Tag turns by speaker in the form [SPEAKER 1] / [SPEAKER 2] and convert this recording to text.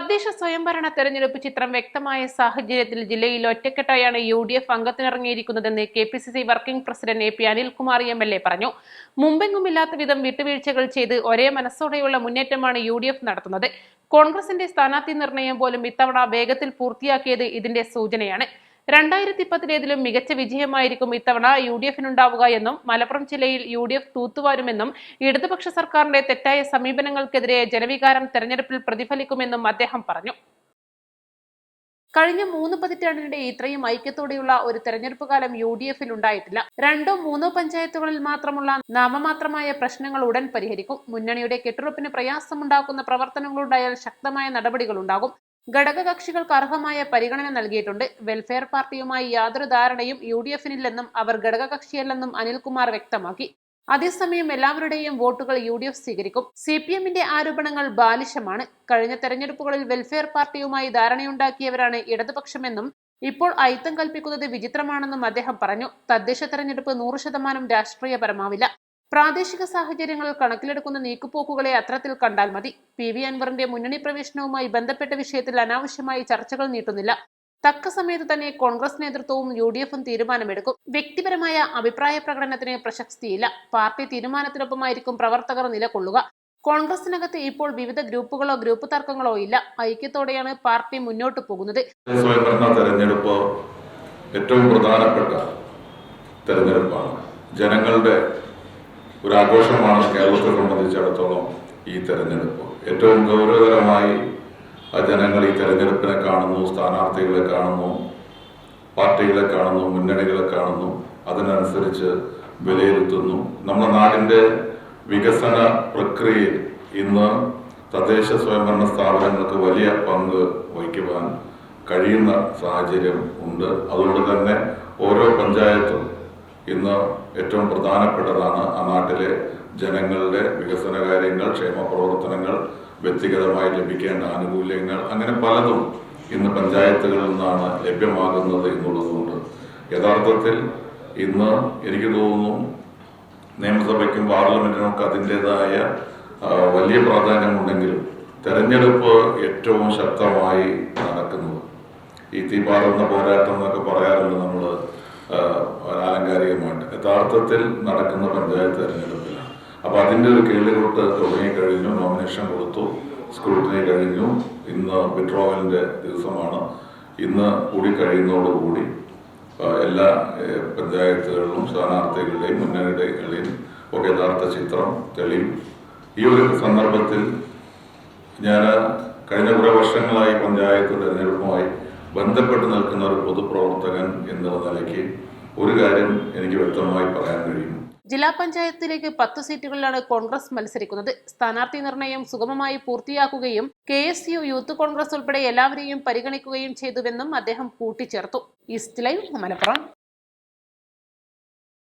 [SPEAKER 1] തദ്ദേശ സ്വയംഭരണ തെരഞ്ഞെടുപ്പ് ചിത്രം വ്യക്തമായ സാഹചര്യത്തിൽ ജില്ലയിൽ ഒറ്റക്കെട്ടായാണ് UDF അംഗത്തിനിറങ്ങിയിരിക്കുന്നതെന്ന് KPCC working president AP Anilkumar MLA പറഞ്ഞു. മുമ്പെങ്ങുമില്ലാത്ത വിധം വിട്ടുവീഴ്ചകൾ ചെയ്ത് ഒരേ മനസ്സോടെയുള്ള മുന്നേറ്റമാണ് UDF നടത്തുന്നത്. കോൺഗ്രസിന്റെ സ്ഥാനാർത്ഥി നിർണയം പോലും ഇത്തവണ വേഗത്തിൽ പൂർത്തിയാക്കിയത് ഇതിന്റെ സൂചനയാണ്. 2010 മികച്ച വിജയമായിരിക്കും ഇത്തവണ UDFിനുണ്ടാവുക എന്നും മലപ്പുറം ജില്ലയിൽ UDF തൂത്തുവാരുമെന്നും ഇടതുപക്ഷ സർക്കാരിന്റെ തെറ്റായ സമീപനങ്ങൾക്കെതിരെ ജനവികാരം തെരഞ്ഞെടുപ്പിൽ പ്രതിഫലിക്കുമെന്നും അദ്ദേഹം പറഞ്ഞു. കഴിഞ്ഞ 3 പതിറ്റാണ്ടിനിടെ ഇത്രയും ഐക്യത്തോടെയുള്ള ഒരു തെരഞ്ഞെടുപ്പ് കാലം UDFിൽ ഉണ്ടായിട്ടില്ല. 2-3 പഞ്ചായത്തുകളിൽ മാത്രമുള്ള നാമമാത്രമായ പ്രശ്നങ്ങൾ ഉടൻ പരിഹരിക്കും. മുന്നണിയുടെ കെട്ടുറപ്പിന് പ്രയാസമുണ്ടാക്കുന്ന പ്രവർത്തനങ്ങളുണ്ടായാൽ ശക്തമായ നടപടികളുണ്ടാകും. ഘടകകക്ഷികൾക്ക് അർഹമായ പരിഗണന നൽകിയിട്ടുണ്ട്. വെൽഫെയർ പാർട്ടിയുമായി യാതൊരു ധാരണയും UDFിനില്ലെന്നും അവർ ഘടകകക്ഷിയല്ലെന്നും അനിൽകുമാർ വ്യക്തമാക്കി. അതേസമയം എല്ലാവരുടെയും വോട്ടുകൾ UDF സ്വീകരിക്കും. CPMന്റെ ആരോപണങ്ങൾ ബാലിശമാണ്. കഴിഞ്ഞ തെരഞ്ഞെടുപ്പുകളിൽ വെൽഫെയർ പാർട്ടിയുമായി ധാരണയുണ്ടാക്കിയവരാണ് ഇടതുപക്ഷമെന്നും ഇപ്പോൾ അയിത്തം കൽപ്പിക്കുന്നത് വിചിത്രമാണെന്നും അദ്ദേഹം പറഞ്ഞു. തദ്ദേശ തെരഞ്ഞെടുപ്പ് 100% രാഷ്ട്രീയപരമാവില്ല. പ്രാദേശിക സാഹചര്യങ്ങൾ കണക്കിലെടുക്കുന്ന നീക്കുപോക്കുകളെ അത്തരത്തിൽ കണ്ടാൽ മതി. PV അൻവറിന്റെ മുന്നണി പ്രവേശനവുമായി ബന്ധപ്പെട്ട വിഷയത്തിൽ അനാവശ്യമായി ചർച്ചകൾ നീട്ടുന്നില്ല. തക്ക സമയത്ത് തന്നെ കോൺഗ്രസ് നേതൃത്വവും UDFും തീരുമാനമെടുക്കും. വ്യക്തിപരമായ അഭിപ്രായ പ്രകടനത്തിന് പ്രസക്തിയില്ല. പാർട്ടി തീരുമാനത്തിനൊപ്പമായിരിക്കും പ്രവർത്തകർ നിലകൊള്ളുക. കോൺഗ്രസിനകത്ത് ഇപ്പോൾ വിവിധ ഗ്രൂപ്പുകളോ ഗ്രൂപ്പ് തർക്കങ്ങളോ ഇല്ല. ഐക്യത്തോടെയാണ് പാർട്ടി മുന്നോട്ട് പോകുന്നത്.
[SPEAKER 2] തെരഞ്ഞെടുപ്പ് ഏറ്റവും പ്രധാനപ്പെട്ട തെരഞ്ഞെടുപ്പാണ്. ജനങ്ങളുടെ ഒരു ആഘോഷമാണ് കേരളത്തെ സംബന്ധിച്ചിടത്തോളം ഈ തെരഞ്ഞെടുപ്പ്. ഏറ്റവും ഗൗരവകരമായി ജനങ്ങൾ ഈ തെരഞ്ഞെടുപ്പിനെ കാണുന്നു, സ്ഥാനാർത്ഥികളെ കാണുന്നു, പാർട്ടികളെ കാണുന്നു, മുന്നണികളെ കാണുന്നു, അതിനനുസരിച്ച് വിലയിരുത്തുന്നു. നമ്മുടെ നാടിൻ്റെ വികസന പ്രക്രിയയിൽ ഇന്ന് തദ്ദേശ സ്വയംഭരണ സ്ഥാപനങ്ങൾക്ക് വലിയ പങ്ക് വഹിക്കുവാൻ കഴിയുന്ന സാഹചര്യം ഉണ്ട്. അതുകൊണ്ട് തന്നെ ഓരോ പഞ്ചായത്തും ഇന്ന് ഏറ്റവും പ്രധാനപ്പെട്ടതാണ്. ആ നാട്ടിലെ ജനങ്ങളുടെ വികസന കാര്യങ്ങൾ, ക്ഷേമ പ്രവർത്തനങ്ങൾ, വ്യക്തിഗതമായി ലഭിക്കേണ്ട ആനുകൂല്യങ്ങൾ, അങ്ങനെ പലതും ഇന്ന് പഞ്ചായത്തുകളിൽ നിന്നാണ് ലഭ്യമാകുന്നത് എന്നുള്ളതുകൊണ്ട് യഥാർത്ഥത്തിൽ ഇന്ന് എനിക്ക് തോന്നുന്നു നിയമസഭയ്ക്കും പാർലമെന്റിനൊക്കെ അതിൻ്റെതായ വലിയ പ്രാധാന്യമുണ്ടെങ്കിലും തെരഞ്ഞെടുപ്പ് ഏറ്റവും ശക്തമായി നടക്കുന്നത്. ഈ തീപാറുന്ന പോരാട്ടം എന്നൊക്കെ പറയാറുണ്ട് നമ്മൾ ആലങ്കാരികമായിട്ട്. യഥാർത്ഥത്തിൽ നടക്കുന്ന പഞ്ചായത്ത് തെരഞ്ഞെടുപ്പിലാണ്. അപ്പോൾ അതിൻ്റെ ഒരു കേളികൊട്ട് തുടങ്ങിക്കഴിഞ്ഞു. നോമിനേഷൻ കൊടുത്തു, സ്ക്രൂട്ടിനി കഴിഞ്ഞു. ഇന്ന് വിഡ്രോവലിൻ്റെ ദിവസമാണ്. ഇന്ന് കൂടി കഴിയുന്നതോടുകൂടി എല്ലാ പഞ്ചായത്തുകളിലും സ്ഥാനാർത്ഥികളുടെയും മുന്നണികളുടെയും ഒക്കെ യഥാർത്ഥ ചിത്രം തെളിയും. ഈ ഒരു സന്ദർഭത്തിൽ ഞാൻ കഴിഞ്ഞ കുറേ വർഷങ്ങളായി പഞ്ചായത്ത് തെരഞ്ഞെടുപ്പുമായി ബന്ധപ്പെട്ട് നിൽക്കുന്ന ഒരു പൊതുപ്രവർത്തകൻ എന്നുള്ള നിലയ്ക്ക് ഒരു കാര്യം എനിക്ക് വ്യക്തമായി പറയാൻ കഴിയും.
[SPEAKER 1] ജില്ലാ പഞ്ചായത്തിലേക്ക് 10 സീറ്റുകളിലാണ് കോൺഗ്രസ് മത്സരിക്കുന്നത്. സ്ഥാനാർത്ഥി നിർണയം സുഗമമായി പൂർത്തിയാക്കുകയും KSU, യൂത്ത് കോൺഗ്രസ് ഉൾപ്പെടെ എല്ലാവരെയും പരിഗണിക്കുകയും ചെയ്തുവെന്നും അദ്ദേഹം കൂട്ടിച്ചേർത്തു. East live, Malappuram.